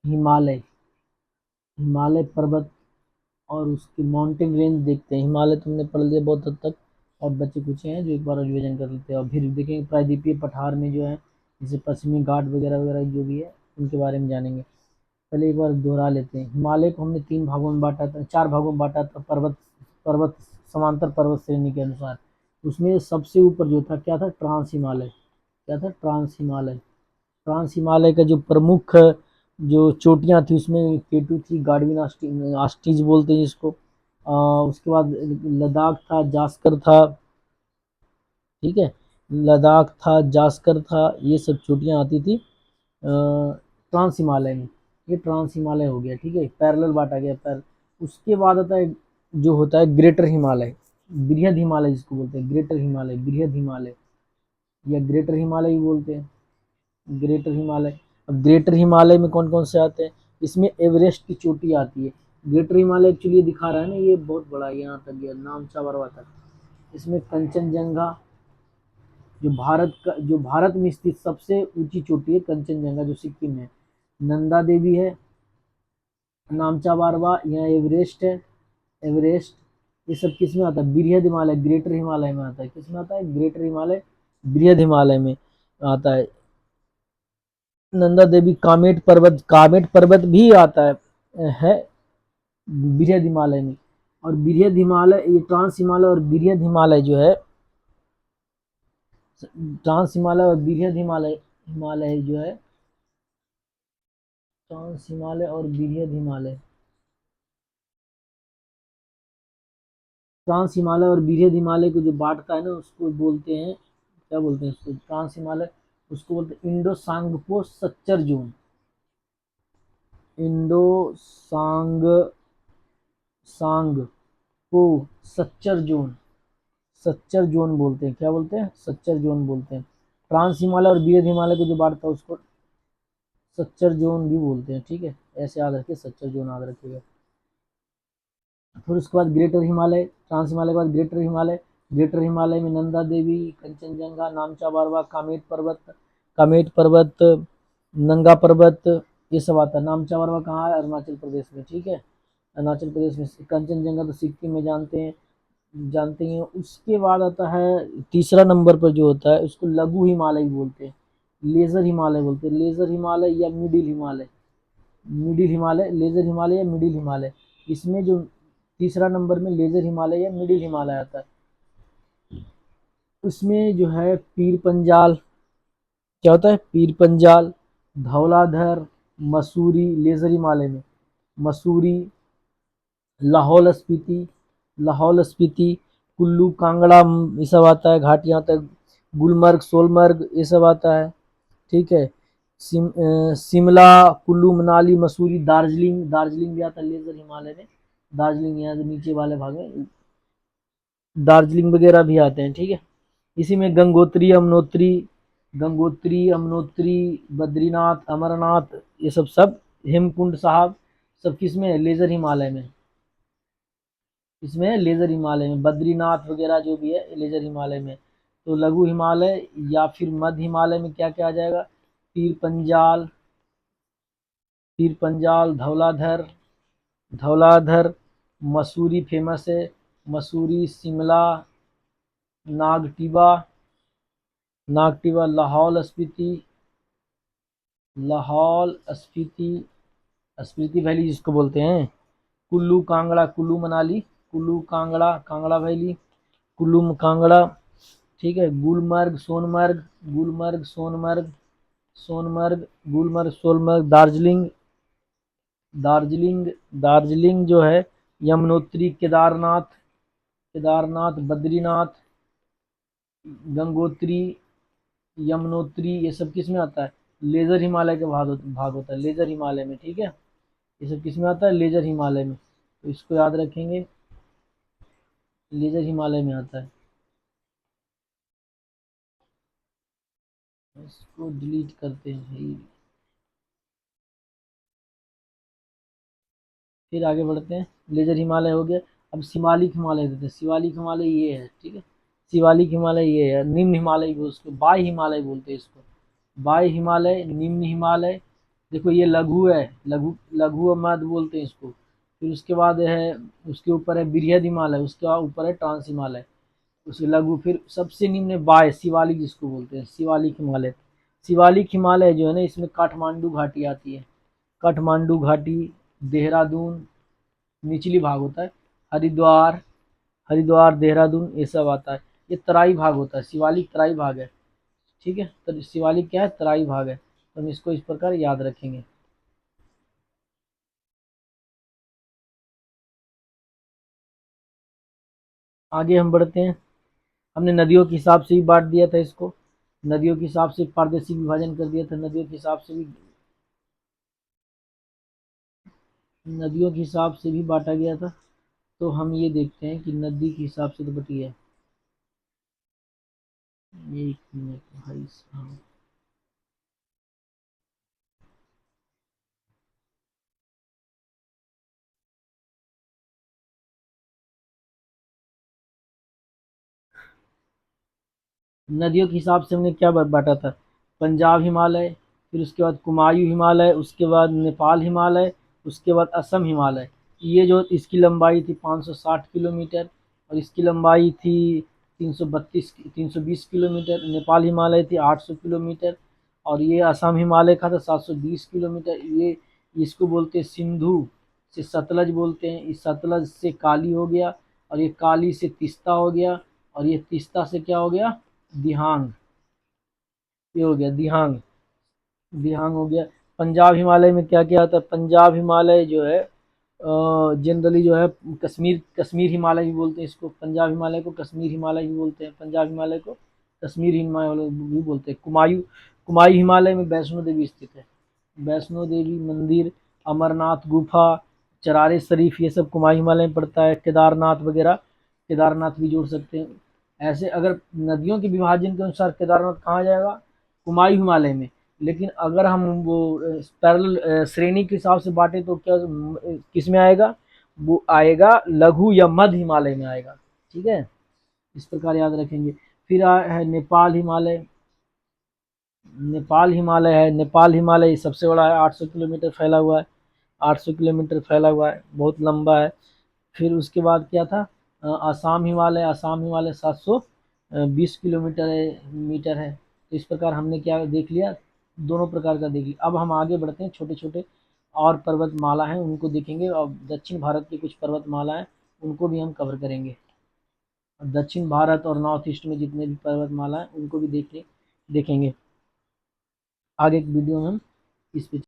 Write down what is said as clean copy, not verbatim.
हिमालय, हिमालय पर्वत और उसकी माउंटेन रेंज देखते हैं। हिमालय तुमने पढ़ लिया बहुत हद तक, और बच्चे कुछ हैं जो एक बार रिविजन कर लेते हैं, और फिर देखेंगे प्रायद्वीपीय पठार में जो है जैसे पश्चिमी घाट वगैरह वगैरह जो भी है उनके बारे में जानेंगे। पहले एक बार दोहरा लेते हैं। हिमालय को हमने 3 भागों में बाँटा था, 4 भागों में बाँटा था, पर्वत पर्वत समांतर पर्वत श्रेणी के अनुसार। उसमें सबसे ऊपर जो था क्या था, ट्रांस हिमालय। क्या था, ट्रांस हिमालय। ट्रांस हिमालय का जो प्रमुख जो चोटियाँ थी उसमें केटू थी, गार्डविन आस्टीज बोलते हैं जिसको। उसके बाद लद्दाख था, जास्कर था, ठीक है। लद्दाख था, जास्कर था, ये सब चोटियाँ आती थी ट्रांस हिमालय में। ये ट्रांस हिमालय हो गया, ठीक है, पैरेलल बांटा गया पैर। उसके बाद आता है जो होता है ग्रेटर हिमालय, बृहद हिमालय जिसको बोलते हैं, ग्रेटर हिमालय, बृहद हिमालय, या ग्रेटर हिमालय भी बोलते हैं, ग्रेटर हिमालय। अब ग्रेटर हिमालय में कौन कौन से आते हैं, इसमें एवरेस्ट की चोटी आती है। ग्रेटर हिमालय एक्चुअली दिखा रहा है ना, ये बहुत बड़ा है, यहाँ तक गया नामचा बरवा तक। इसमें कंचनजंगा, जो भारत में स्थित सबसे ऊंची चोटी है कंचनजंगा जो सिक्किम में है। नंदा देवी है, नामचा बारवा, यहाँ एवरेस्ट है, एवरेस्ट। ये सब किस में आता है, बृहद हिमालय, ग्रेटर हिमालय में आता है। किस में आता है, ग्रेटर हिमालय, बृहद हिमालय में आता है। नंदा देवी, कामेट पर्वत भी आता है बृहद हिमालय में। और बृहद हिमालय, ये ट्रांस हिमालय और बृहद हिमालय जो है, ट्रांस हिमालय और बृहद हिमालय, हिमालय जो है, ट्रांस हिमालय और बृहद हिमालय, ट्रांस हिमालय और बृहद हिमालय को जो बांटता है ना उसको बोलते हैं, क्या बोलते हैं उसको, ट्रांस हिमालय, उसको बोलते हैं Indo Tsangpo suture zone. Indo सांग सांग को सच्चर जोन, सच्चर जोन बोलते हैं। क्या बोलते हैं, सच्चर जोन बोलते हैं। ट्रांस हिमालय और बृहद हिमालय को जो बांटता है उसको सच्चर जोन भी बोलते हैं, ठीक है। ऐसे याद रखिए, सच्चर जोन याद रखिएगा। फिर उसके बाद ग्रेटर हिमालय, ट्रांस हिमालय के बाद ग्रेटर हिमालय। ग्रेटर हिमालय में नंदा देवी, कंचनजंगा, नामचा बारवा, कामेट पर्वत, नंगा पर्वत, ये सब आता है। नामचा बारवा कहाँ है, अरुणाचल प्रदेश में, ठीक है, अरुणाचल प्रदेश में। कंचनजंगा तो सिक्किम में जानते हैं, जानते हैं। उसके बाद आता है तीसरा नंबर पर जो होता है उसको लघु हिमालय बोलते हैं, लेजर हिमालय बोलते हैं, लेजर हिमालय या middle Himalaya, middle Himalaya, lesser Himalaya या मिडिल हिमालय। इसमें जो तीसरा नंबर में लेजर हिमालय या मिडिल हिमालय आता है। उसमें जो है पीर पंजाल, क्या होता है, पीर पंजाल, धौलाधर, मसूरी, लेजर हिमालय में मसूरी, लाहौल स्पीति, लाहौल स्पीति, कुल्लू कांगड़ा, ये सब आता है घाटियाँ तक। गुलमर्ग, सोलमर्ग, ये सब आता है, ठीक है। शिमला, कुल्लू मनाली, मसूरी, दार्जिलिंग, दार्जिलिंग भी आता है लेजर हिमालय में। दार्जिलिंग यहाँ से नीचे वाले भाग में दार्जिलिंग वगैरह भी आते हैं, ठीक है। इसी में गंगोत्री, यमुनोत्री, गंगोत्री, यमुनोत्री, बद्रीनाथ, अमरनाथ, ये सब सब हेमकुंड साहब, सब किस में है, लेजर हिमालय में। इसमें लेजर हिमालय में बद्रीनाथ वगैरह जो भी है लेजर हिमालय में। तो लघु हिमालय या फिर मध्य हिमालय में क्या क्या आ जाएगा, पीर पंजाल, पीर पंजाल, धौलाधर, धौलाधर, मसूरी फेमस है, मसूरी, शिमला, नागटिबा, नागटिबा, लाहौल स्पीति, लाहौल स्पीति, स्पीति वैली जिसको बोलते हैं, कुल्लू कांगड़ा, कुल्लू मनाली, कुल्लू कांगड़ा, कांगड़ा वैली, कुल्लू कांगड़ा, ठीक है। गुलमर्ग, सोनमर्ग, गुलमर्ग, सोनमर्ग, सोनमर्ग, गुलमर्ग, सोनमर्ग, दार्जिलिंग, दार्जिलिंग, दार्जिलिंग जो है, यमुनोत्री, केदारनाथ, केदारनाथ, बद्रीनाथ, गंगोत्री, यमुनोत्री, ये सब किस में आता है, लेजर हिमालय के भाग होता है, लेजर हिमालय में, ठीक है। ये सब किस में आता है, लेजर हिमालय में, तो इसको याद रखेंगे, लेजर हिमालय में आता है। इसको डिलीट करते हैं भाई। फिर आगे बढ़ते हैं, लेजर हिमालय हो गया। अब शिवालिक हिमालय देते हैं, शिवालिक हिमालय ये है, ठीक है। शिवालिक हिमालय ये है, निम्न हिमालय भी उसको बाय हिमालय बोलते हैं इसको, बाय हिमालय, निम्न हिमालय, देखो ये लघु है, लघु लघु मध्य बोलते हैं इसको। फिर उसके बाद है, उसके ऊपर है बृहद हिमालय, उसके ऊपर है ट्रांस हिमालय, उसके लघु। फिर सबसे निम्न है बाय शिवालिक जिसको बोलते हैं, शिवालिक हिमालय। शिवालिक हिमालय जो है ना, इसमें काठमांडू घाटी आती है, काठमांडू घाटी, देहरादून निचली भाग होता है, हरिद्वार, हरिद्वार देहरादून ये सब आता है। ये तराई भाग होता है, शिवालिक तराई भाग है। ठीक है, तो शिवालिक क्या है, तराई भाग है, तो हम इसको इस प्रकार याद रखेंगे। आगे हम बढ़ते हैं। हमने नदियों के हिसाब से भी बांट दिया था इसको, नदियों के हिसाब से प्रादेशिक विभाजन कर दिया था, नदियों के हिसाब से भी, नदियों के हिसाब से भी बांटा गया था। तो हम ये देखते हैं कि नदी के हिसाब से तो बटी है। एक मिनट भाई साहब, नदियों के हिसाब से हमने क्या बांटा था, पंजाब हिमालय, फिर उसके बाद कुमायूं हिमालय, उसके बाद नेपाल हिमालय, उसके बाद असम हिमालय। ये जो इसकी लंबाई थी 560 किलोमीटर, और इसकी लंबाई थी 320 किलोमीटर। नेपाल हिमालय थी 800 किलोमीटर, और ये असम हिमालय का था 720 किलोमीटर। ये इसको बोलते हैं सिंधु से सतलज बोलते हैं, इस सतलज से काली हो गया, और ये काली से तीस्ता हो गया, और ये तीस्ता से क्या हो गया, दिहांग, ये हो गया दिहांग, दिहांग हो गया। पंजाब हिमालय में क्या क्या आता है, पंजाब हिमालय जो है जनरली जो है, कश्मीर, कश्मीर हिमालय भी बोलते हैं इसको, पंजाब हिमालय को कश्मीर हिमालय भी बोलते हैं, पंजाब हिमालय को कश्मीर हिमालय भी बोलते हैं। कुमायूं, कुमायूं हिमालय में वैष्णो देवी स्थित है, वैष्णो देवी मंदिर, अमरनाथ गुफा, चरारे शरीफ, ये सब कुमायूं हिमालय में पड़ता है। केदारनाथ वगैरह, केदारनाथ भी जोड़ सकते हैं। ऐसे अगर नदियों के विभाजन के अनुसार केदारनाथ कहाँ जाएगा, कुमायूं हिमालय में। लेकिन अगर हम वो पैरेलल श्रेणी के हिसाब से बांटे तो क्या किस में आएगा, वो आएगा लघु या मध्य हिमालय में आएगा। ठीक है, इस प्रकार याद रखेंगे। फिर है नेपाल हिमालय, नेपाल हिमालय है, नेपाल हिमालय सबसे बड़ा है, 800 किलोमीटर फैला हुआ है, 800 किलोमीटर फैला हुआ है, बहुत लंबा है। फिर उसके बाद क्या था, आसाम हिमालय, आसाम हिमालय 720 किलोमीटर है, मीटर है। तो इस प्रकार हमने क्या देख लिया, दोनों प्रकार का देख लिया। अब हम आगे बढ़ते हैं, छोटे छोटे और पर्वतमाला हैं उनको देखेंगे, और दक्षिण भारत की कुछ पर्वतमाला हैं उनको भी हम कवर करेंगे। दक्षिण भारत और नॉर्थ ईस्ट में जितने भी पर्वतमाला हैं उनको भी देखेंगे आगे एक वीडियो में हम इस पे।